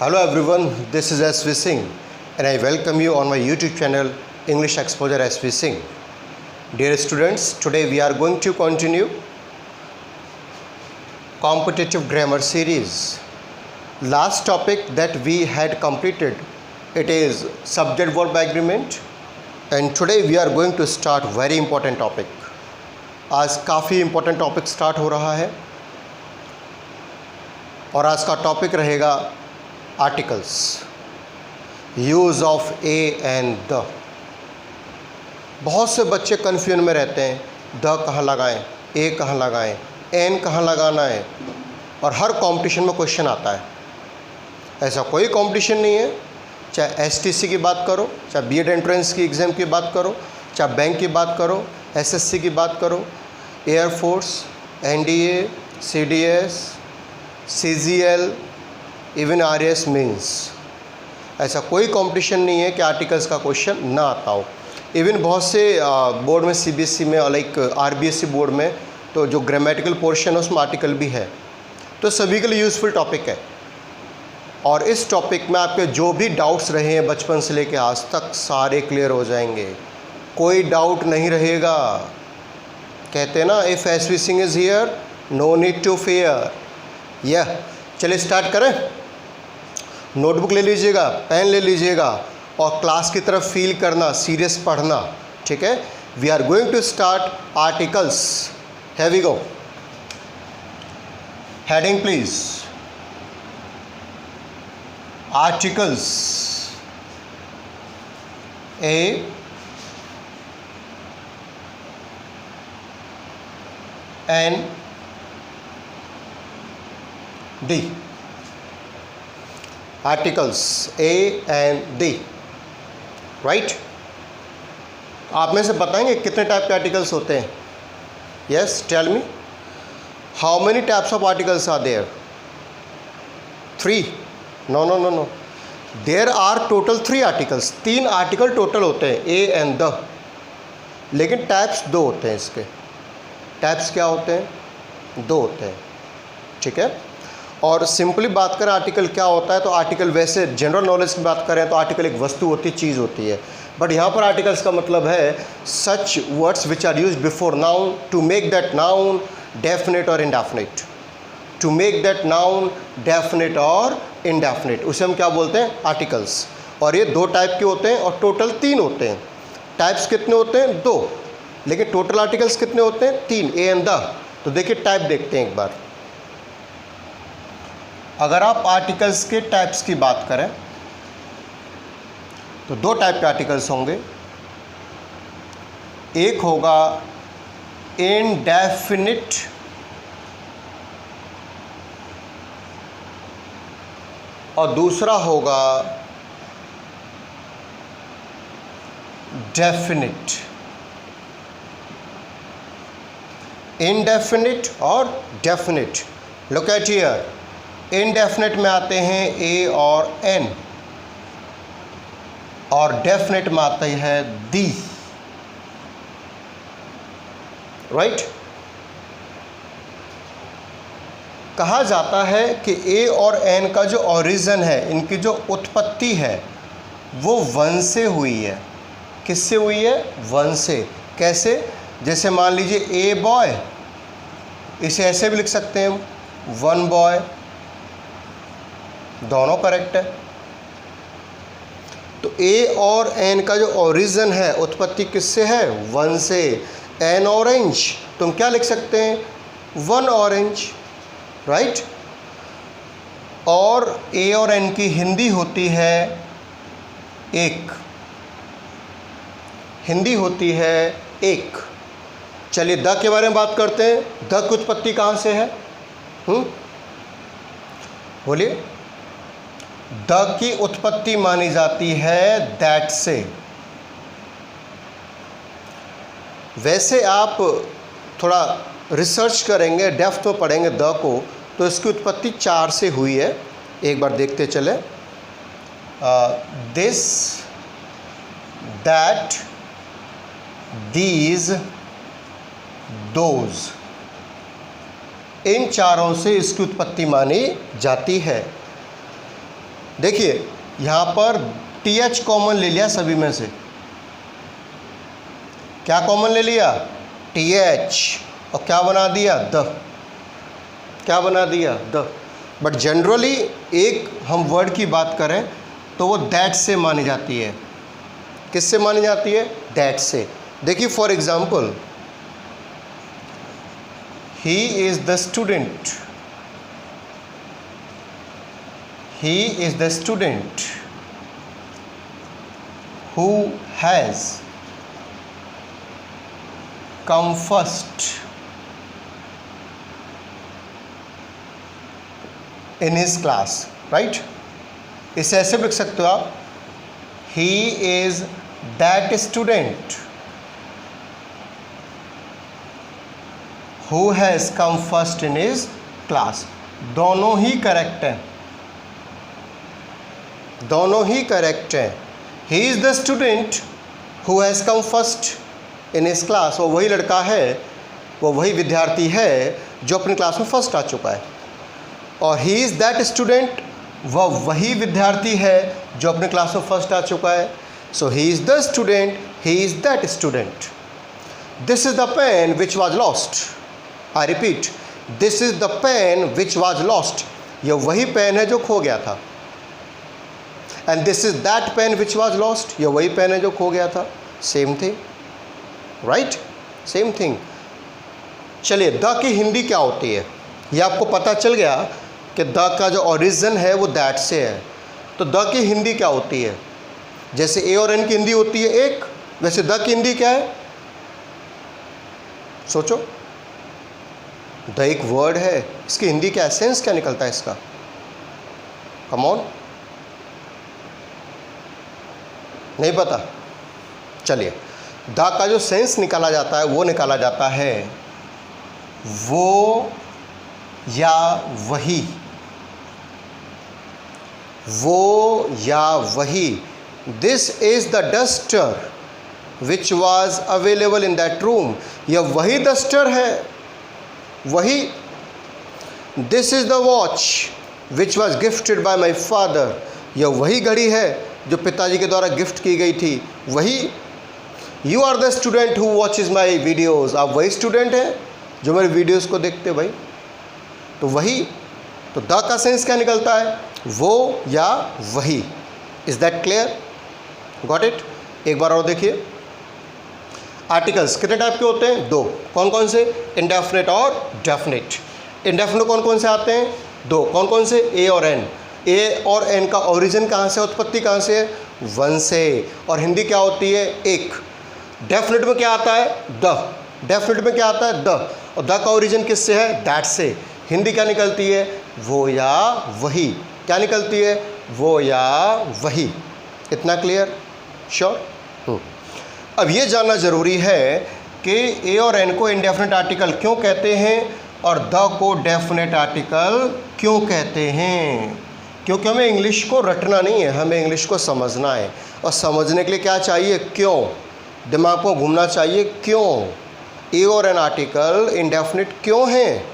Hello everyone, this is SV Singh and I welcome you on my YouTube channel English Exposure SV Singh. Dear students, today we are going to continue competitive grammar series. Last topic that we had completed, it is subject verb agreement, and today we are going to start very important topic. आज काफ़ी important topic start हो रहा है और आज का topic रहेगा articles, use of A and the. बहुत से बच्चे कन्फ्यूजन में रहते हैं, द कहाँ लगाएं, ए कहाँ लगाएं, एन कहाँ लगाना है, और हर कंपटीशन में क्वेश्चन आता है. ऐसा कोई कंपटीशन नहीं है, चाहे एसटीसी की बात करो, चाहे बीएड एंट्रेंस की एग्ज़ाम की बात करो, चाहे बैंक की बात करो, एसएससी की बात करो, air force, NDA, CDS, CGL, even RS means. ऐसा कोई कंपटीशन नहीं है कि आर्टिकल्स का क्वेश्चन ना आता हो. इवन बहुत से बोर्ड में, सीबीएसई में, लाइक आरबीएसई बोर्ड में, तो जो ग्रामेटिकल पोर्शन है उसमें आर्टिकल भी है. तो सभी के लिए यूज़फुल टॉपिक है. और इस टॉपिक में आपके जो भी डाउट्स रहे हैं बचपन से लेकर आज तक, सारे क्लियर हो जाएंगे. कोई डाउट नहीं रहेगा. कहते हैं ना, if SV Singh is here no need to fear. यह चलिए स्टार्ट करें. नोटबुक ले लीजिएगा, पेन ले लीजिएगा और क्लास की तरफ फील करना, सीरियस पढ़ना. ठीक है. We are going to start articles. Have we go. Heading please. Articles. A N the. Articles a and the. Right. आप में से बताएंगे कितने टाइप के आर्टिकल्स होते हैं? Yes, tell me. How many types of articles are there? 3? No no no no, there are total 3 articles. 3 article total होते हैं, ए एंड द. लेकिन टाइप्स 2 होते हैं इसके. टाइप्स क्या होते हैं? 2 होते हैं. ठीक है. और सिंपली बात करें आर्टिकल क्या होता है, तो आर्टिकल वैसे जनरल नॉलेज की बात करें तो आर्टिकल एक वस्तु होती है, चीज़ होती है. बट यहाँ पर आर्टिकल्स का मतलब है such words which are use before noun to make that noun definite और indefinite. To make that noun definite और इनडेफिनेट, उसे हम क्या बोलते हैं? आर्टिकल्स. और ये 2 टाइप के होते हैं और टोटल 3 होते हैं. टाइप्स कितने होते हैं? 2. लेकिन टोटल आर्टिकल्स कितने होते हैं? 3, ए एंड द. तो देखिए टाइप देखते हैं एक बार. अगर आप आर्टिकल्स के टाइप्स की बात करें तो 2 टाइप के आर्टिकल्स होंगे. एक होगा इनडेफिनिट और दूसरा होगा डेफिनिट. इनडेफिनिट और definite. Look at here. Indefinite में आते हैं ए और एन, और डेफिनेट में आते हैं दी. राइट. कहा जाता है कि ए और एन का जो ओरिजिन है, इनकी जो उत्पत्ति है, वो वन से हुई है. किससे हुई है? वन से. कैसे? जैसे मान लीजिए ए बॉय, इसे ऐसे भी लिख सकते हैं, वन बॉय. दोनों करेक्ट है. तो ए और एन का जो ओरिजिन है, उत्पत्ति किससे है? वन से. एन ऑरेंज, तुम क्या लिख सकते हैं? One orange. राइट. और ए और एन की हिंदी होती है एक. हिंदी होती है एक. चलिए द के बारे में बात करते हैं. द की उत्पत्ति कहाँ से है? बोलिए. द की उत्पत्ति मानी जाती है दैट से. वैसे आप थोड़ा रिसर्च करेंगे, डेप्थ में पढ़ेंगे द को, तो इसकी उत्पत्ति 4 से हुई है. एक बार देखते चले. दिस, दैट, दीज, दोज, इन चारों से इसकी उत्पत्ति मानी जाती है. देखिए यहाँ पर TH कॉमन ले लिया सभी में से। क्या कॉमन ले लिया? TH, और क्या बना दिया? द। क्या बना दिया? द। बट जनरली एक हम वर्ड की बात करें तो वो दैट से मानी जाती है। किससे मानी जाती है? दैट से। देखिए for example, he is the student, he is the student who has come first in his class, right? इसे ऐसे भी लिख सकते हो आप, he is that student who has come first in his class। दोनों ही करेक्ट हैं, दोनों ही करेक्ट हैं। ही is the student who has come first in his class, वो वही लड़का है, वो वही विद्यार्थी है जो अपनी क्लास में फर्स्ट आ चुका है। और ही इज़ दैट स्टूडेंट, वह वही विद्यार्थी है जो अपनी क्लास में फर्स्ट आ चुका है। So he is the student, he is that student. This is the pen which was lost. I repeat, this is the pen which was lost. यह वही पेन है जो खो गया था। And this is that pen which was lost. यह वही पेन है जो खो गया था। Same thing, right? Same thing. चलिए, द की हिंदी क्या होती है ये आपको पता चल गया कि द का जो ओरिजिन है वो दैट से है। तो द की हिंदी क्या होती है? जैसे ए और एन की हिंदी होती है एक, वैसे द की हिंदी क्या है? सोचो, द एक वर्ड है, इसकी हिंदी क्या एसेंस क्या निकलता है इसका? कम ऑन, नहीं पता? चलिए, द का जो सेंस निकाला जाता है वो निकाला जाता है वो या वही, वो या वही। This is the duster which was available in that room. यह वही डस्टर है, वही। This is the watch which was gifted bye my father. यह वही घड़ी है जो पिताजी के द्वारा गिफ्ट की गई थी, वही। You are the student who watches my videos. आप वही स्टूडेंट हैं जो मेरे वीडियोज़ को देखते भाई। तो वही, तो द का सेंस क्या निकलता है? वो या वही। Is that clear? Got it? एक बार और देखिए। आर्टिकल्स कितने टाइप के होते हैं? दो। कौन कौन से? इंडेफिनिट और डेफिनिट। इंडेफिनिट कौन कौन से आते हैं? दो। कौन कौन से? ए और एन। ए और एन का ओरिजिन कहाँ से, उत्पत्ति कहाँ से है? वन से। और हिंदी क्या होती है? एक। डेफिनेट में क्या आता है? द। डेफिनेट में क्या आता है? द। और द का ओरिजिन किससे है? दैट से। हिंदी क्या निकलती है? वो या वही। क्या निकलती है? वो या वही। इतना क्लियर? श्योर? अब ये जानना ज़रूरी है कि ए और एन को इंडेफिनेट आर्टिकल क्यों कहते हैं और द को डेफिनेट आर्टिकल क्यों कहते हैं। क्योंकि हमें इंग्लिश को रटना नहीं है, हमें इंग्लिश को समझना है। और समझने के लिए क्या चाहिए? क्यों। दिमाग को घूमना चाहिए। क्यों ए और एन आर्टिकल इंडेफिनिट क्यों हैं?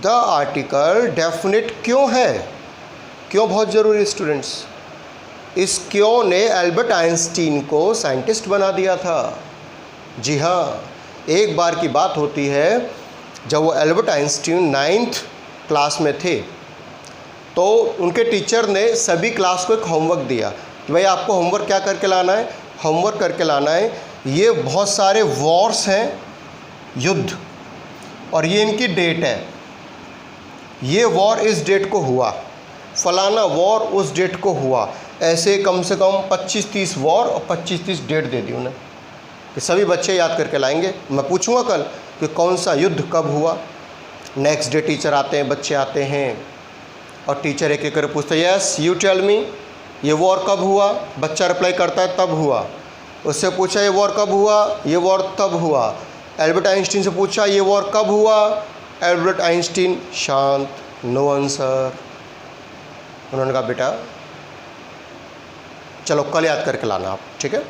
द आर्टिकल डेफिनिट क्यों है? क्यों बहुत ज़रूरी स्टूडेंट्स। इस क्यों ने एल्बर्ट आइंस्टीन को साइंटिस्ट बना दिया था। जी हाँ, एक बार की बात होती है जब वो एल्बर्ट आइंस्टीन 9th क्लास में थे तो उनके टीचर ने सभी क्लास को एक होमवर्क दिया कि भाई आपको होमवर्क क्या करके लाना है? होमवर्क करके लाना है ये बहुत सारे वॉर्स हैं, युद्ध, और ये इनकी डेट है। ये वॉर इस डेट को हुआ, फलाना वॉर उस डेट को हुआ। ऐसे कम से कम 25-30 वॉर और 25-30 डेट दे दी उन्हें कि सभी बच्चे याद करके लाएंगे। मैं पूछूंगा कल कि कौन सा युद्ध कब हुआ। नेक्स्ट डे टीचर आते हैं, बच्चे आते हैं और टीचर एक एक कर पूछते हैं, यस यू टेल मी, ये वॉर कब हुआ? बच्चा रिप्लाई करता है तब हुआ। उससे पूछा ये वॉर कब हुआ? ये वॉर तब हुआ। एल्बर्ट आइंस्टीन से पूछा ये वॉर कब हुआ? एल्बर्ट आइंस्टीन शांत, नो आंसर। उन्होंने कहा बेटा चलो कल याद करके लाना आप, ठीक है।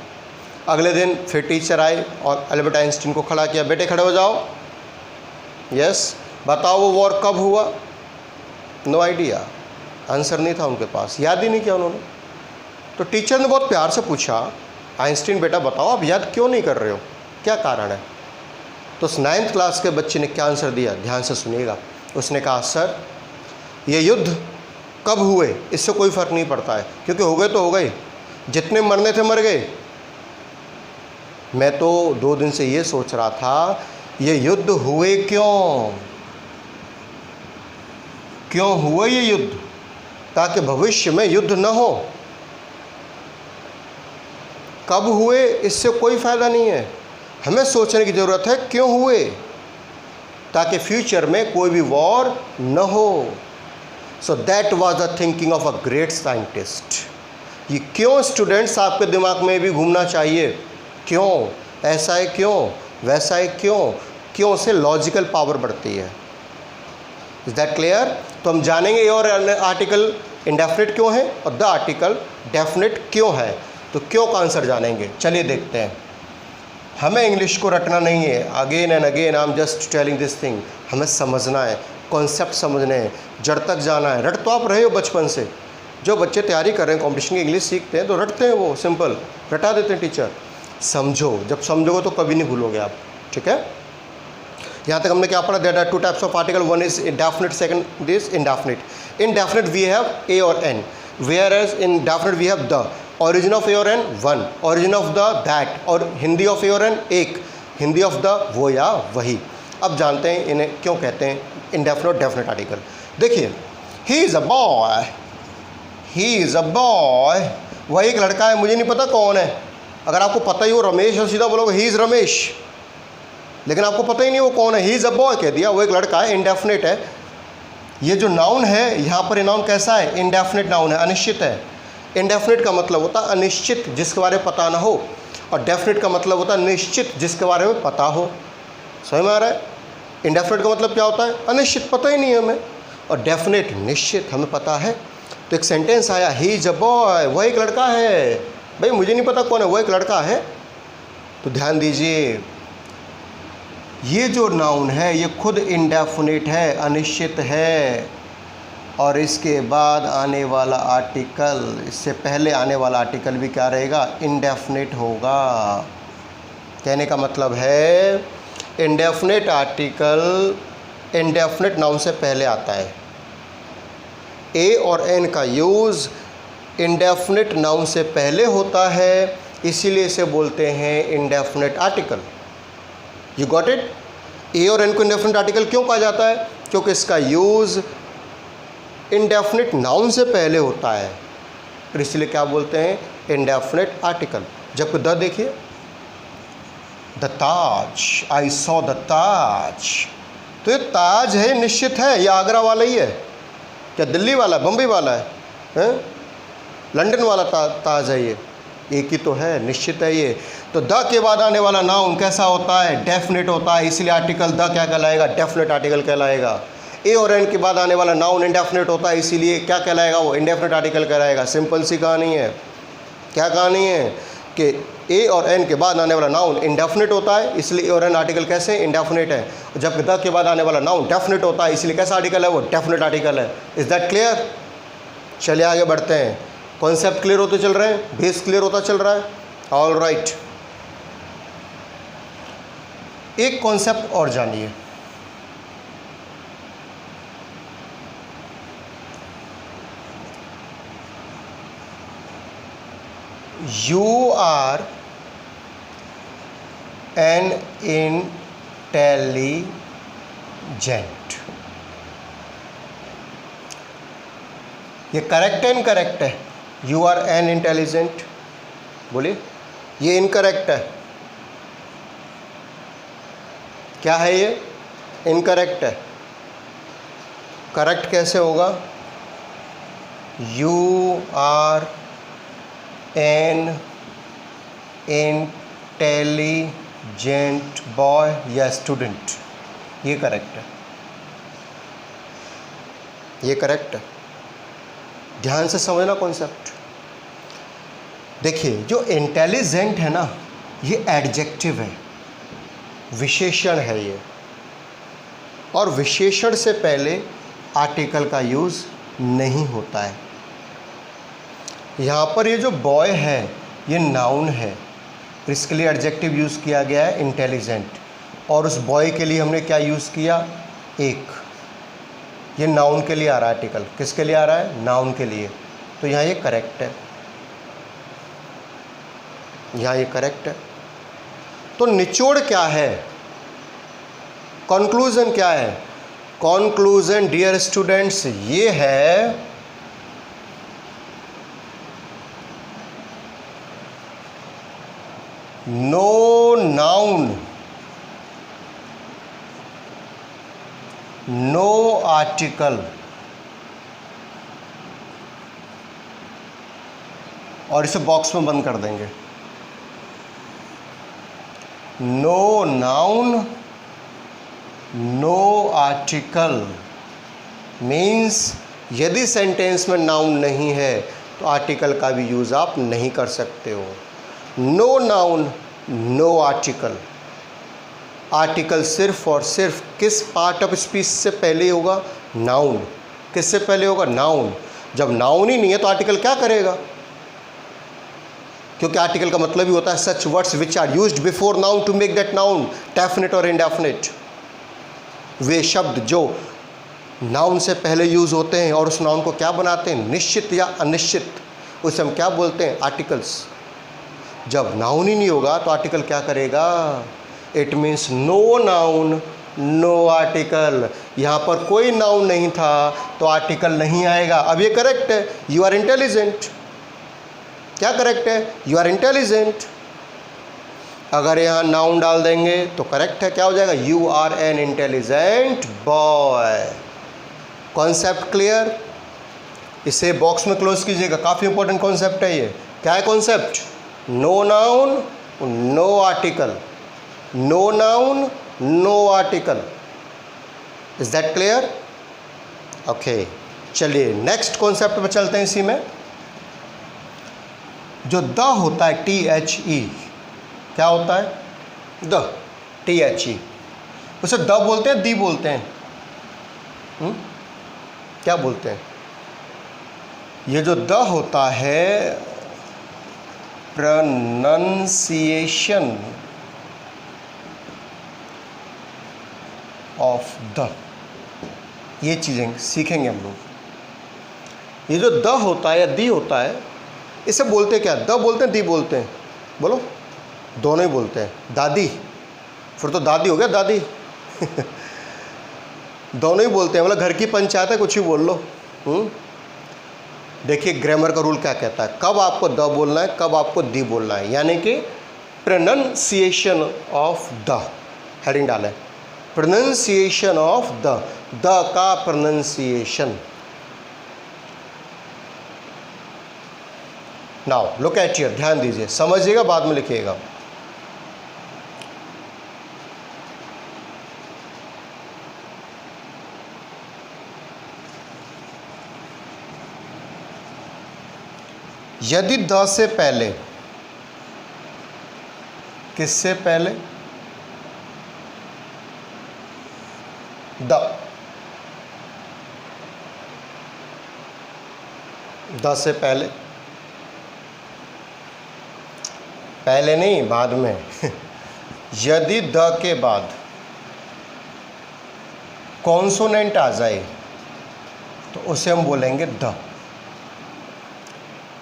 अगले दिन फिर टीचर आए और एल्बर्ट आइंस्टीन को खड़ा किया, बेटे खड़े हो जाओ, यस बताओ वो वॉर कब हुआ? No idea. आंसर नहीं था उनके पास, याद ही नहीं किया उन्होंने। तो टीचर ने बहुत प्यार से पूछा, आइंस्टीन बेटा बताओ आप याद क्यों नहीं कर रहे हो, क्या कारण है? तो उस 9th क्लास के बच्चे ने क्या आंसर दिया, ध्यान से सुनिएगा। उसने कहा सर ये युद्ध कब हुए इससे कोई फ़र्क नहीं पड़ता है, क्योंकि हो गए तो हो गए, जितने मरने थे मर गए। मैं तो 2 दिन से ये सोच रहा था ये युद्ध हुए क्यों हुए ये युद्ध, ताकि भविष्य में युद्ध न हो। कब हुए इससे कोई फ़ायदा नहीं है, हमें सोचने की ज़रूरत है क्यों हुए, ताकि फ्यूचर में कोई भी वॉर न हो। So that was the thinking of a great scientist. ये क्यों स्टूडेंट्स आपके दिमाग में भी घूमना चाहिए, क्यों ऐसा है, क्यों वैसा है, क्यों से लॉजिकल पावर बढ़ती है। Is that clear? तो हम जानेंगे ए और आर्टिकल इंडेफिनिट क्यों है और द आर्टिकल डेफिनिट क्यों है। तो क्यों का आंसर जानेंगे, चलिए देखते हैं। हमें इंग्लिश को रटना नहीं है, again and again I am just telling this thing. हमें समझना है, कॉन्सेप्ट समझने हैं, जड़ तक जाना है। रट तो आप रहे हो बचपन से, जो बच्चे तैयारी कर रहे हैं कॉम्पिटिशन की, इंग्लिश सीखते हैं तो रटते हैं, वो सिंपल रटा देते हैं टीचर। समझो, जब समझोगे तो कभी नहीं भूलोगे आप, ठीक है। यहाँ तक हमने क्या पढ़ा, there are 2 types of article, one is indefinite, second is indefinite. Indefinite we have a और an, whereas in definite we have the. Origin of a और an 1, origin of the that, और Hindi of a और an 1, Hindi of the वो या वही। अब जानते हैं इन्हें क्यों कहते हैं इंडेफिनिट और डेफिनिट आर्टिकल। देखिए, he is a boy, he is a boy, वह एक लड़का है, मुझे नहीं पता कौन है। अगर आपको पता ही हो रमेश और सीधा बोलोगे ही इज़ रमेश, लेकिन आपको पता ही नहीं वो कौन है, ही इज़ अ बॉय कह दिया, वो एक लड़का है, इंडेफिनिट है। ये जो नाउन है यहाँ पर, ये नाउन कैसा है, इंडेफिनिट नाउन है, अनिश्चित है। इंडेफिनिट का मतलब होता है अनिश्चित, जिसके बारे में पता ना हो, और डेफिनिट का मतलब होता है निश्चित, जिसके बारे में पता हो। समझ में आ रहा है? इंडेफिनिट का मतलब क्या होता है, अनिश्चित, पता ही नहीं है हमें, और डेफिनेट निश्चित, हमें पता है। तो एक सेंटेंस आया, ही इज़ अ बॉय, वह एक लड़का है। भाई मुझे नहीं पता कौन है, वो एक लड़का है। तो ध्यान दीजिए, ये जो नाउन है ये खुद इंडेफिनिट है, अनिश्चित है, और इसके बाद आने वाला आर्टिकल, इससे पहले आने वाला आर्टिकल भी क्या रहेगा, इंडेफिनिट होगा। कहने का मतलब है इंडेफिनिट आर्टिकल इंडेफिनिट नाउन से पहले आता है। ए और एन का यूज़ इंडेफिनिट नाउन से पहले होता है, इसीलिए इसे बोलते हैं indefinite article. You got it? A और एन को इंडेफिनिट आर्टिकल क्यों कहा जाता है? क्योंकि इसका यूज़ इंडेफिनिट नाउन से पहले होता है, और इसलिए क्या बोलते हैं इंडेफिनिट आर्टिकल। जबकि द देखिए, the Taj, I saw the Taj, तो ये ताज है, निश्चित है, ये आगरा वाला ही है, क्या दिल्ली वाला, बम्बई वाला है? लंदन वाला ताज है, ये एक ही तो है, निश्चित है ये। तो द के बाद आने वाला नाउन कैसा होता है, डेफिनेट होता है, इसलिए आर्टिकल द क्या कहलाएगा, डेफिनेट आर्टिकल कहलाएगा। ए और एन के बाद आने वाला नाउन इंडेफिनेट होता है, इसीलिए क्या कहलाएगा, वो इंडेफिनेट आर्टिकल कहलाएगा। सिंपल सी कहानी है। क्या कहानी है कि ए और एन के बाद आने वाला नाउन इंडेफिनेट होता है, इसलिए ए और एन आर्टिकल कैसे इंडेफिनेट है। जबकि द के बाद आने वाला नाउन डेफिनेट होता है, इसलिए कैसा आर्टिकल है, वो डेफिनेट आर्टिकल है। Is that clear? चलिए आगे बढ़ते हैं। कॉन्सेप्ट क्लियर होते चल रहे हैं, बेस क्लियर होता चल रहा है। ऑल राइट, एक कॉन्सेप्ट और जानिए। You are an intelligent। ये करेक्ट है इनकरेक्ट है? You are an intelligent, बोलिए। ये इनकरेक्ट है, क्या है ये, इनकरेक्ट है। करेक्ट कैसे होगा? You are an intelligent boy या स्टूडेंट, ये करेक्ट है, ये करेक्ट है। ध्यान से समझना कॉन्सेप्ट। देखिए, जो इंटेलिजेंट है ना, ये एडजेक्टिव है, विशेषण है ये, और विशेषण से पहले आर्टिकल का यूज़ नहीं होता है। यहाँ पर ये जो बॉय है ये नाउन है, इसके लिए एडजेक्टिव यूज़ किया गया है इंटेलिजेंट, और उस बॉय के लिए हमने क्या यूज़ किया, एक। ये नाउन के लिए आ रहा है आर्टिकल, किसके लिए आ रहा है, नाउन के लिए, तो यहाँ ये करेक्ट है, यहाँ ये करेक्ट है। तो निचोड़ क्या है, कंक्लूजन क्या है, कंक्लूजन डियर स्टूडेंट्स ये है नो नाउन, नो आर्टिकल, और इसे बॉक्स में बंद कर देंगे। No noun, no article means यदि सेंटेंस में नाउन नहीं है तो आर्टिकल का भी यूज़ आप नहीं कर सकते हो। No noun, no article. Article सिर्फ और सिर्फ किस पार्ट ऑफ स्पीच से पहले होगा, नाउन। किससे पहले होगा, नाउन। जब नाउन ही नहीं है तो आर्टिकल क्या करेगा, क्योंकि आर्टिकल का मतलब ही होता है such words which are used before noun to make that noun definite और इनडेफिनेट। वे शब्द जो नाउन से पहले यूज़ होते हैं और उस नाउन को क्या बनाते हैं, निश्चित या अनिश्चित, उसे हम क्या बोलते हैं, आर्टिकल्स। जब नाउन ही नहीं होगा तो आर्टिकल क्या करेगा, it means no noun no article. यहाँ पर कोई नाउन नहीं था तो आर्टिकल नहीं आएगा। अब ये करेक्ट है, यू आर इंटेलिजेंट। क्या करेक्ट है, यू आर इंटेलिजेंट। अगर यहाँ नाउन डाल देंगे तो करेक्ट है, क्या हो जाएगा, you are an intelligent boy. Concept clear, इसे बॉक्स में क्लोज कीजिएगा, काफ़ी इंपॉर्टेंट कॉन्सेप्ट है ये। क्या है concept, no noun no article, no noun no article. Is that clear, okay. चलिए नेक्स्ट कॉन्सेप्ट पे चलते हैं। इसी में जो द होता है, THE, क्या होता है, द, THE, उसे द बोलते हैं, दी बोलते हैं, क्या बोलते हैं। ये जो द होता है, प्रोनंसिएशन ऑफ द, ये चीज़ें सीखेंगे हम लोग। ये जो द होता है या दी होता है, इसे बोलते क्या, द बोलते हैं, दी बोलते हैं, बोलो, दोनों ही बोलते हैं। दादी, फिर तो दादी हो गया, दादी दोनों ही बोलते हैं, मतलब घर की पंचायत है, कुछ ही बोल लो। देखिए ग्रामर का रूल क्या कहता है, कब आपको द बोलना है, कब आपको दी बोलना है, यानी कि प्रोनंसिएशन ऑफ द, हेडिंग डालें, प्रोनंसिएशन ऑफ द का pronunciation. Now look at here, ध्यान दीजिए, समझिएगा, बाद में लिखिएगा। यदि द से पहले, किससे पहले, द से पहले, पहले नहीं बाद में यदि द के बाद कॉन्सोनेंट आ जाए तो उसे हम बोलेंगे द।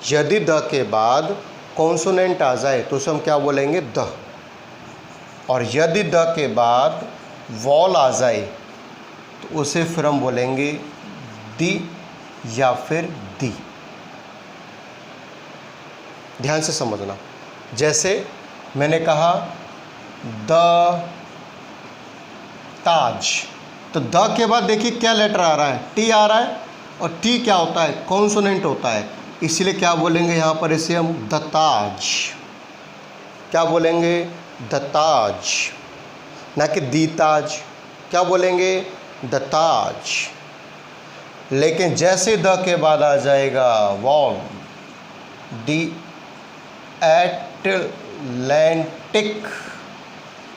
यदि द के बाद कॉन्सोनेंट आ जाए तो उसे हम क्या बोलेंगे, द। और यदि द के बाद वॉल आ जाए तो उसे फिर हम बोलेंगे दी या फिर दी। ध्यान से समझना, जैसे मैंने कहा द ताज, तो द के बाद देखिए क्या लेटर आ रहा है, टी आ रहा है, और टी क्या होता है, कॉन्सोनेंट होता है, इसीलिए क्या बोलेंगे यहाँ पर इसे हम द ताज। क्या बोलेंगे, द ताज, ना कि दी ताज। क्या बोलेंगे, द ताज। लेकिन जैसे द के बाद आ जाएगा वॉल, दी एटलांटिक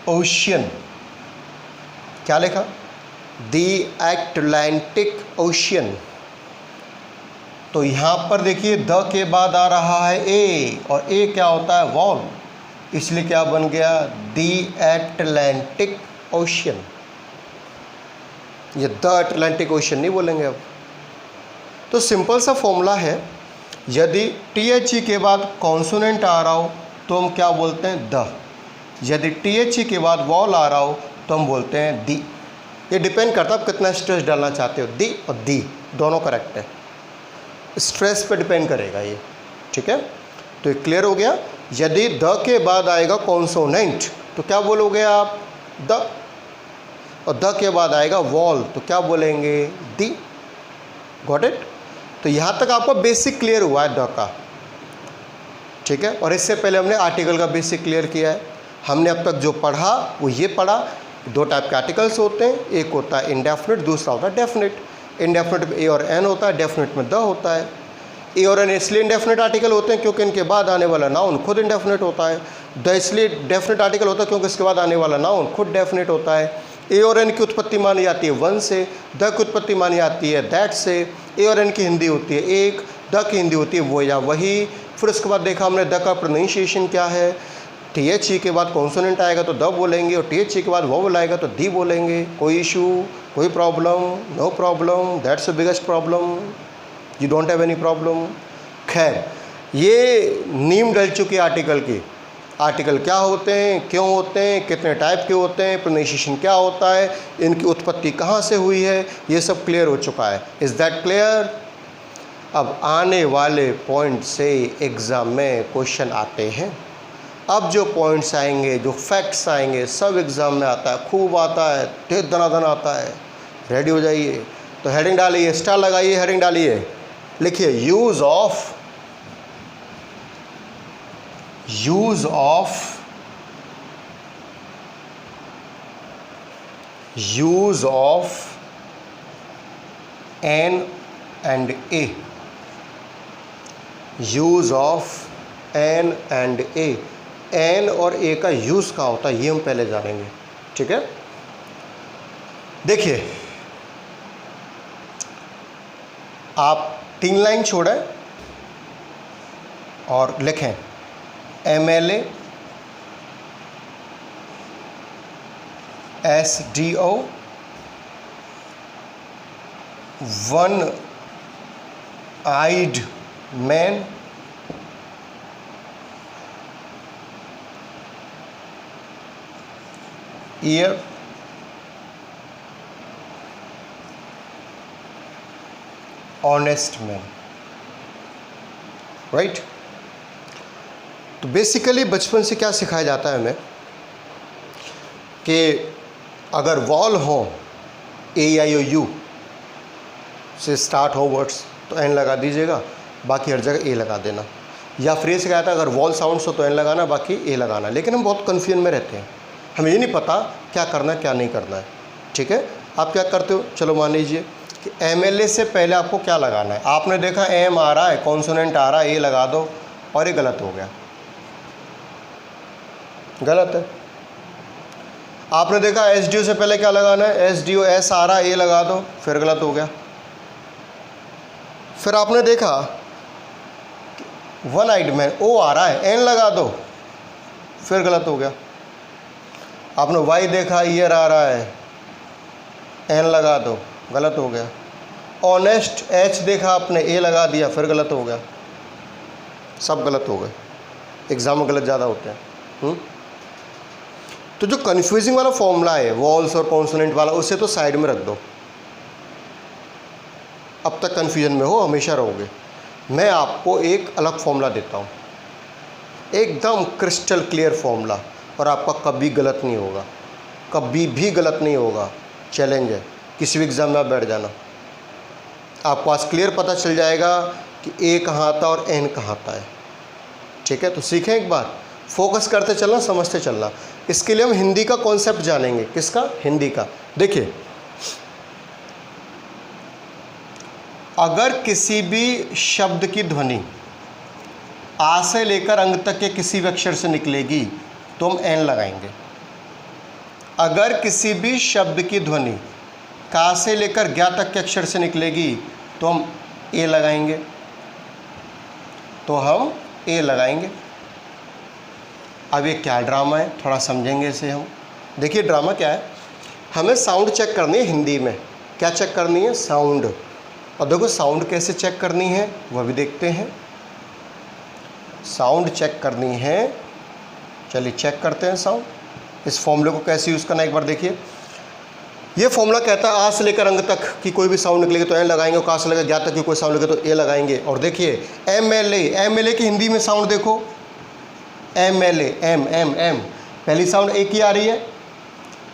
ओशियन, क्या लिखा, दी एटलांटिक ओशियन, तो यहाँ पर देखिए द के बाद आ रहा है ए, और ए क्या होता है? वॉल। इसलिए क्या बन गया? दी एटलांटिक ओशियन। ये द एटलांटिक ओशियन नहीं बोलेंगे अब। तो सिंपल सा फॉर्मूला है, यदि THE के बाद कॉन्सोनेंट आ रहा हो तो हम क्या बोलते हैं? द। यदि THE के बाद वॉल आ रहा हो तो हम बोलते हैं दी। ये डिपेंड करता है आप कितना स्ट्रेस डालना चाहते हो, दी और दी दोनों करेक्ट है, स्ट्रेस पे डिपेंड करेगा ये, ठीक है। तो ये क्लियर हो गया। यदि द के बाद आएगा कॉन्सोनेंट तो क्या बोलोगे आप? द। और द के बाद आएगा वॉल तो क्या बोलेंगे? दी। Got it? तो यहाँ तक आपका बेसिक क्लियर हुआ है द का, ठीक है। और इससे पहले हमने आर्टिकल का बेसिक क्लियर किया है। हमने अब तक जो पढ़ा वो ये पढ़ा, दो टाइप के आर्टिकल्स होते हैं, एक होता है इंडेफिनिट, दूसरा होता है डेफिनिट। इंडेफिनिट में ए और एन होता है, डेफिनिट में द होता है। ए और एन इसलिए इंडेफिनिट आर्टिकल होते हैं क्योंकि इनके बाद आने वाला नाउन खुद इंडेफिनिट होता है। द इसलिए डेफिनिट आर्टिकल होता है क्योंकि इसके बाद आने वाला नाउन खुद डेफिनिट होता है। ए और एन की उत्पत्ति मानी जाती है वन से, द की उत्पत्ति मानी जाती है दैट से। ए और एन की हिंदी होती है एक, द की हिंदी होती है वो या वही। फिर उसके बाद देखा हमने द का प्रोनाउंसिएशन क्या है। THE के बाद कॉन्सोनेंट आएगा तो द बोलेंगे, और THE के बाद वोवेल आएगा तो दी बोलेंगे। कोई इशू, कोई problem? No problem, that's the biggest problem, you don't have any problem. खैर, ये नीम डल चुकी आर्टिकल की। आर्टिकल क्या होते हैं, क्यों होते हैं, कितने टाइप के होते हैं, प्रोनाउंसिएशन क्या होता है, इनकी उत्पत्ति कहाँ से हुई है, ये सब क्लियर हो चुका है। Is that clear? अब आने वाले पॉइंट से एग्ज़ाम में क्वेश्चन आते हैं। अब जो पॉइंट्स आएंगे, जो फैक्ट्स आएंगे, सब एग्ज़ाम में आता है, खूब आता है, तेज दनादन आता है। रेडी हो जाइए। तो हेडिंग डालिए, स्टार लगाइए, हेडिंग डालिए, लिखिए use of an and a. Use of an and a. An और ए का यूज़ क्या होता है ये हम पहले जानेंगे, ठीक है। देखिए, आप 3 लाइन छोड़ें और लिखें MLA SDO, one eyed man, year, honest man, right. तो बेसिकली बचपन से क्या सिखाया जाता है हमें कि अगर वॉल हो AIOU से स्टार्ट हो वर्ड्स तो एन लगा दीजिएगा, बाकी हर जगह ए लगा देना। या फिर ये सिखाया था अगर वॉल साउंड्स हो तो एन लगाना, बाकी ए लगाना। लेकिन हम बहुत कन्फ्यूजन में रहते हैं, हमें ये नहीं पता क्या करना है क्या नहीं करना है, ठीक है। आप क्या करते हो, चलो मान लीजिए कि MLA से पहले आपको क्या लगाना है। आपने देखा एम आ रहा है, कॉन्सोनेंट आ रहा है, ए लगा दो, और ये गलत हो गया, गलत है। आपने देखा SDO से पहले क्या लगाना है, SDO एस आ रहा है, ए लगा दो, फिर गलत हो गया। फिर आपने देखा वन आइड मैन ओ आ रहा है, एन लगा दो, फिर गलत हो गया। आपने वाई देखा, ईयर आ रहा है, एन लगा दो, गलत हो गया। ऑनेस्ट एच देखा आपने, ए लगा दिया, फिर गलत हो गया। सब गलत हो गए, एग्जाम में गलत ज़्यादा होते हैं। तो जो कन्फ्यूजिंग वाला फॉर्मूला है वॉल्स और कॉन्सोनेंट वाला, उसे तो साइड में रख दो, अब तक कन्फ्यूजन में हो, हमेशा रहोगे। मैं आपको एक अलग फॉर्मूला देता हूँ, एकदम क्रिस्टल क्लियर फॉर्मूला, और आपका कभी गलत नहीं होगा, कभी भी गलत नहीं होगा। चैलेंज है, किसी भी एग्ज़ाम में आप बैठ जाना, आपको आज क्लियर पता चल जाएगा कि ए कहाँ आता और एन कहाँ आता है, ठीक है। तो सीखें एक बार, फोकस करते चलना, समझते चलना। इसके लिए हम हिंदी का कॉन्सेप्ट जानेंगे। किसका? हिंदी का। देखिए, अगर किसी भी शब्द की ध्वनि आ से लेकर अंग तक के किसी भी अक्षर से निकलेगी तो हम एन लगाएंगे। अगर किसी भी शब्द की ध्वनि का से लेकर ज्ञा तक के अक्षर से निकलेगी तो हम ए लगाएंगे। तो हम ए लगाएंगे। अब ये क्या ड्रामा है, थोड़ा समझेंगे इसे हम। देखिए ड्रामा क्या है, हमें साउंड चेक करनी है हिंदी में। क्या चेक करनी है? साउंड। और देखो साउंड कैसे चेक करनी है वह भी देखते हैं। साउंड चेक करनी है, चलिए चेक करते हैं साउंड। इस फॉर्मूले को कैसे यूज़ करना है एक बार देखिए। ये फॉर्मूला कहता है आ से लेकर अंग तक की कोई भी साउंड निकलेगी तो एन लगाएंगे, और का से लेकर ज्ञा तक की कोई साउंड निकले तो ए लगाएंगे। और देखिए एम एल ए की हिंदी में साउंड देखो, M L A, M M M, पहली साउंड ए की आ रही है,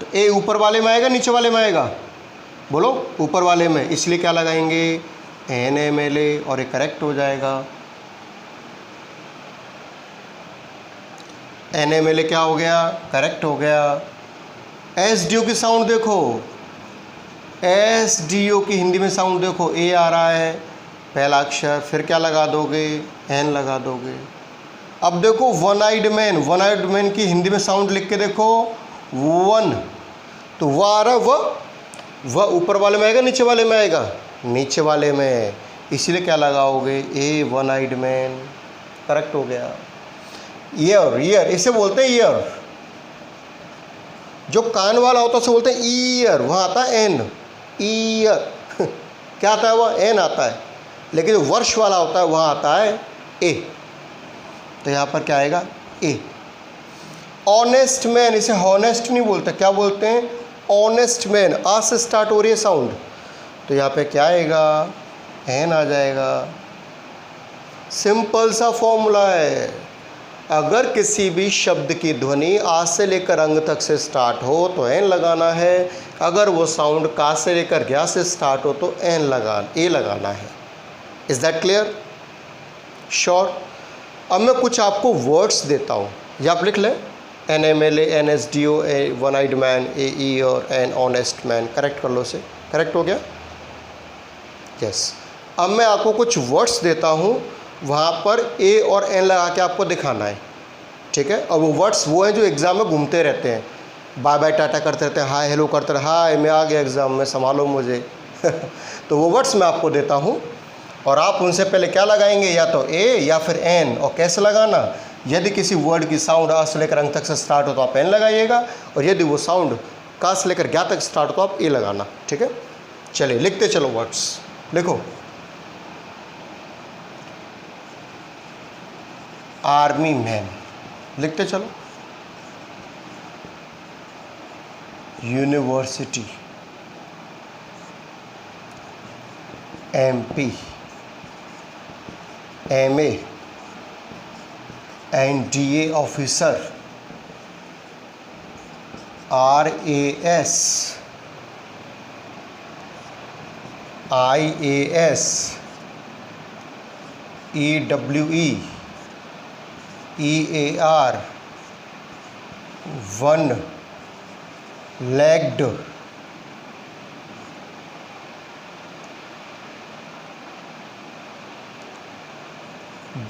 तो ए ऊपर वाले में आएगा नीचे वाले में आएगा? बोलो ऊपर वाले में, इसलिए क्या लगाएंगे? एन एम एल ए, और ये करेक्ट हो जाएगा। एन एम एल ए क्या हो गया? करेक्ट हो गया। एस डी ओ की साउंड देखो, एस डी ओ की हिंदी में साउंड देखो, ए आ रहा है पहला अक्षर, फिर क्या लगा दोगे? एन लगा दोगे। अब देखो one eyed man, one eyed man की हिंदी में साउंड लिख के देखो, वन, तो वह आ रहा है, वह ऊपर वाले में आएगा नीचे वाले में आएगा? नीचे वाले में, इसीलिए क्या लगाओगे? ए, वन आइड मैन, करेक्ट हो गया। ईयर, ईयर इसे बोलते हैं ईयर। जो कान वाला होता है उसे बोलते हैं ईयर, वहाँ आता है एन, ईयर क्या आता है? वह एन आता है। लेकिन जो वर्ष वाला होता है वहाँ आता है ए, तो यहाँ पर क्या आएगा? ए। ऑनेस्ट मैन, इसे हॉनेस्ट नहीं बोलते, क्या बोलते हैं? Honest man. आ से स्टार्ट हो रही है साउंड, तो यहाँ पे क्या आएगा? एन आ जाएगा। सिंपल सा फॉर्मूला है। अगर किसी भी शब्द की ध्वनि आ से लेकर अंग तक से स्टार्ट हो तो एन लगाना है, अगर वो साउंड का से लेकर ज्ञा से स्टार्ट हो तो ए लगाना है। Is that clear? श्योर। अब मैं कुछ आपको वर्ड्स देता हूँ, ये आप लिख लें। An M L A, an S D O, a one eyed man, a E और एन ऑनेस्ट मैन। करेक्ट कर लो इसे, करेक्ट हो गया? यस। अब मैं आपको कुछ वर्ड्स देता हूँ, वहाँ पर ए और एन लगा के आपको दिखाना है, ठीक है? और वो वर्ड्स वो हैं जो एग्ज़ाम में घूमते रहते हैं, बाय बाय टाटा करते रहते हैं, हाय हेलो करते रहते हैं, हाय मैं आ गया एग्ज़ाम में, संभालो मुझे तो वो वर्ड्स मैं आपको देता हूँ और आप उनसे पहले क्या लगाएंगे? या तो ए या फिर एन। और कैसे लगाना? यदि किसी वर्ड की साउंड आ से लेकर अंग तक से स्टार्ट हो तो आप एन लगाइएगा, और यदि वो साउंड का से लेकर ज्ञा तक स्टार्ट हो तो आप ए लगाना, ठीक है? चलिए लिखते चलो वर्ड्स, लिखो। आर्मी मैन, लिखते चलो। University, MP, MA, NDA officer, RAS, IAS, EWE, EAR, one legged,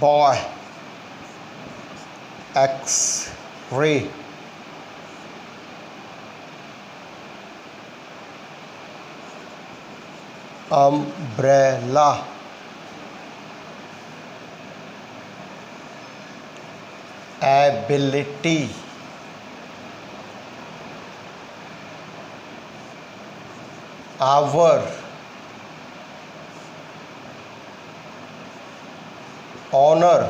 boy, x-ray, umbrella, ability, hour, honour,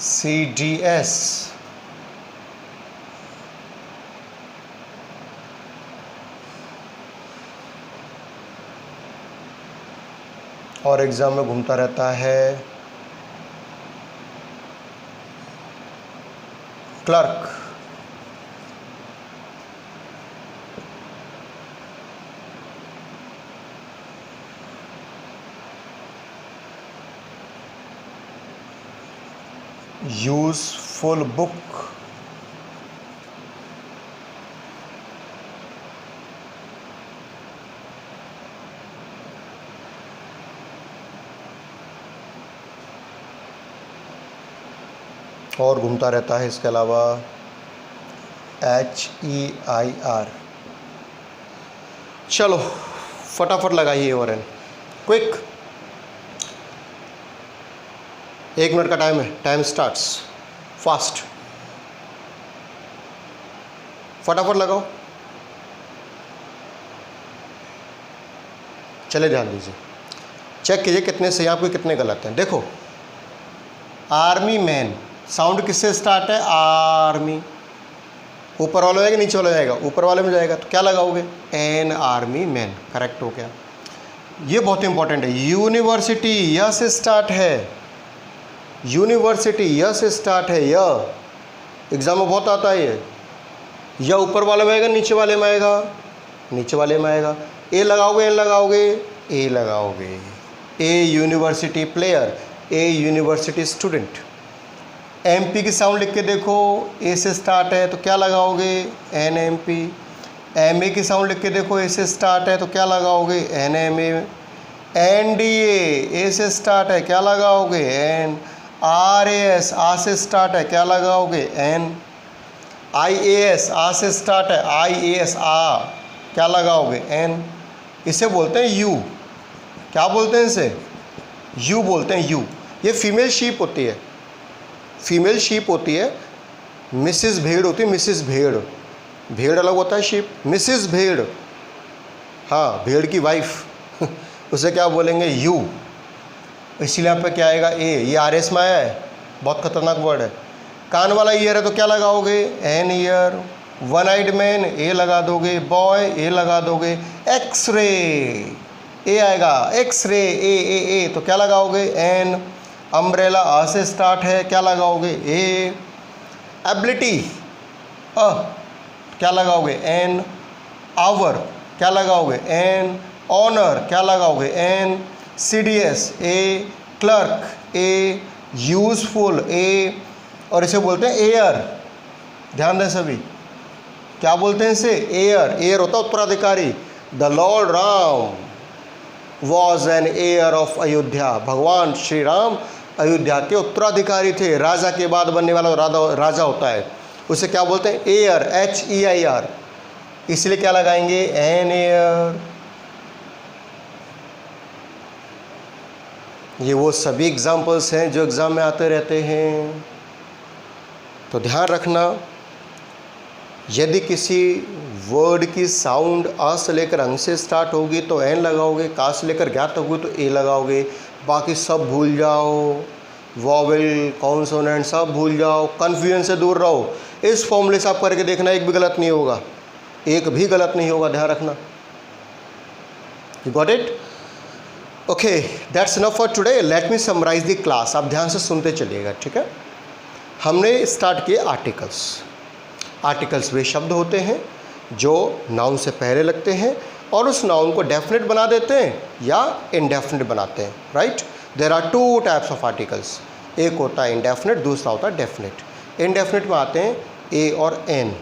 CDS, और एग्ज़ाम में घूमता रहता है क्लर्क, यूजफुल बुक, और घूमता रहता है इसके अलावा HEIR। चलो फटाफट लगाइए ए और एन, क्विक। 1 मिनट का टाइम है, टाइम स्टार्ट्स, फास्ट, फटाफट लगाओ। चले ध्यान दीजिए, चेक कीजिए कितने सही आपके कितने गलत हैं। देखो आर्मी मैन साउंड किससे स्टार्ट है? आर्मी। ऊपर वाले में जाएगा नीचे वाले में जाएगा? ऊपर वाले में जाएगा, तो क्या लगाओगे? एन आर्मी मैन, करेक्ट हो गया। ये बहुत इंपॉर्टेंट है। यूनिवर्सिटी य से स्टार्ट है, यूनिवर्सिटी य से स्टार्ट है, य एग्जाम में बहुत आता है ये। या ऊपर वाले में आएगा नीचे वाले में आएगा? नीचे वाले में आएगा। ए लगाओगे, एन लगाओगे, ए लगाओगे। ए यूनिवर्सिटी प्लेयर, ए यूनिवर्सिटी स्टूडेंट। एमपी की साउंड लिख के देखो, ए से स्टार्ट है तो क्या लगाओगे? An M P. एम ए की साउंड लिख के देखो, ए से स्टार्ट है तो क्या लगाओगे? An M A. N D A से स्टार्ट है, क्या लगाओगे? एन। आर ए एस आ से स्टार्ट है, क्या लगाओगे? एन। आई ए एस आ से स्टार्ट है, आई ए एस आ, क्या लगाओगे? एन। इसे बोलते हैं यू। क्या बोलते हैं इसे? यू बोलते हैं, यू। ये फीमेल शीप होती है, फीमेल शीप होती है। मिसिस भेड़ होती है, मिसिस भेड़। भेड़ अलग होता है, शीप। मिसिस भेड़, हाँ, भेड़ की वाइफ उसे क्या बोलेंगे? यू। इसीलिए यहाँ पे क्या आएगा? ए। ये आर एस में आया है, बहुत खतरनाक वर्ड है। कान वाला ईयर है तो क्या लगाओगे? An year. One eyed man, a लगा दोगे। बॉय, ए लगा दोगे। एक्सरे, ए आएगा। एक्सरे, ए ए ए, तो क्या लगाओगे? एन। अम्ब्रेला आ से स्टार्ट है, क्या लगाओगे? ए। एबिलिटी, क्या लगाओगे? एन। आवर, क्या लगाओगे? एन। ऑनर, क्या लगाओगे? एन। सीडीएस, ए। क्लर्क, ए। यूजफुल, ए। और इसे बोलते हैं एयर। ध्यान दें सभी, क्या बोलते हैं इसे? एयर। एयर होता है उत्तराधिकारी। The Lord Ram was an air of Ayodhya. भगवान श्री राम अयोध्या के उत्तराधिकारी थे। राजा के बाद बनने वाला राजा होता है, उसे क्या बोलते हैं? Heir, HEIR। इसलिए क्या लगाएंगे? An heir. ये वो सभी एग्जाम्पल्स हैं जो एग्ज़ाम में आते रहते हैं, तो ध्यान रखना। यदि किसी वर्ड की साउंड आ से लेकर अंग से स्टार्ट होगी तो एन लगाओगे, का से लेकर ज्ञा तक होगी तो ए लगाओगे। बाकी सब भूल जाओ, वॉवेल, कॉन्सोनेंट सब भूल जाओ, कन्फ्यूजन से दूर रहो। इस फॉर्मूले से आप करके देखना, एक भी गलत नहीं होगा, एक भी गलत नहीं होगा, ध्यान रखना। You got it? Okay, that's enough for today. Let me summarise the class. आप ध्यान से सुनते चलिएगा, ठीक है? हमने स्टार्ट किए आर्टिकल्स। आर्टिकल्स वे शब्द होते हैं जो नाउन से पहले लगते हैं और उस नाउन को डेफिनेट बना देते हैं या इनडेफिनेट बनाते हैं, right? There are 2 types of articles. एक होता है इनडेफिनेट, दूसरा होता है डेफिनेट। इनडेफिनेट में आते हैं ए और एन।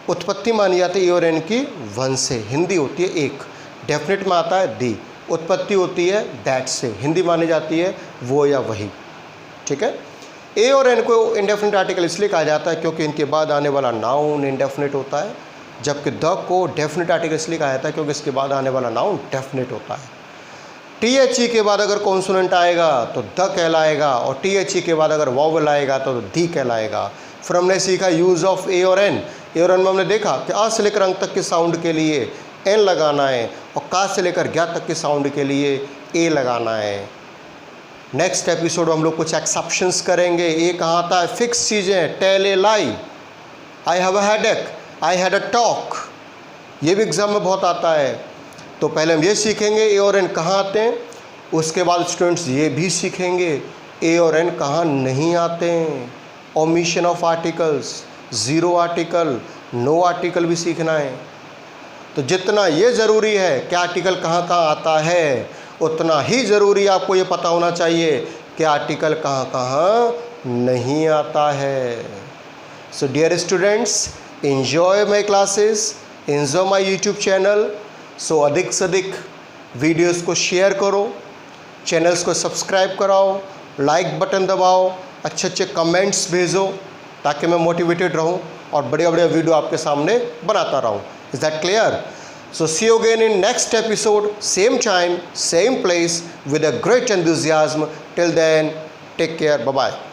उत्पत्ति मानी जाती है ए और एन की वन से, हिंदी होती है एक। डेफिनेट में आता है दी, उत्पत्ति होती है दैट से, हिंदी मानी जाती है वो या वही, ठीक है? ए और एन को इंडेफिनिट आर्टिकल इसलिए कहा जाता है क्योंकि इनके बाद आने वाला नाउन इंडेफिनिट होता है, जबकि द को डेफिनेट आर्टिकल इसलिए कहा जाता है क्योंकि इसके बाद आने वाला नाउन डेफिनेट होता है। THE के बाद अगर कॉन्सोनेंट आएगा तो द कहलाएगा, और THE के बाद अगर वॉवल आएगा तो दी कहलाएगा। फिर हमने सीखा यूज़ ऑफ ए और एन। ए और एन में हमने देखा कि आ से लेकर अंग तक के साउंड के लिए एन लगाना है और का से लेकर ज्ञा तक के साउंड के लिए ए लगाना है। नेक्स्ट एपिसोड में हम लोग कुछ एक्सेप्शंस करेंगे। ए कहाँ आता है? फिक्स चीज़ें, tell a lie, I have a headache, I had a talk, ये भी एग्ज़ाम में बहुत आता है। तो पहले हम ये सीखेंगे ए और एन कहाँ आते हैं, उसके बाद स्टूडेंट्स ये भी सीखेंगे ए और एन कहाँ नहीं आते हैं। Omission of articles, zero article, no article भी सीखना है। तो जितना ये ज़रूरी है कि आर्टिकल कहाँ कहाँ आता है, उतना ही ज़रूरी आपको ये पता होना चाहिए कि आर्टिकल कहाँ कहाँ नहीं आता है। So dear students, enjoy my classes, enjoy my YouTube channel. So अधिक से अधिक वीडियोस को शेयर करो, चैनल्स को सब्सक्राइब कराओ, लाइक बटन दबाओ, अच्छे अच्छे कमेंट्स भेजो ताकि मैं मोटिवेटेड रहूं और बढ़िया बढ़िया वीडियो आपके सामने बनाता रहूं। Is that clear? So see you again in next episode, same time, same place, with a great enthusiasm. Till then, take care. Bye-bye.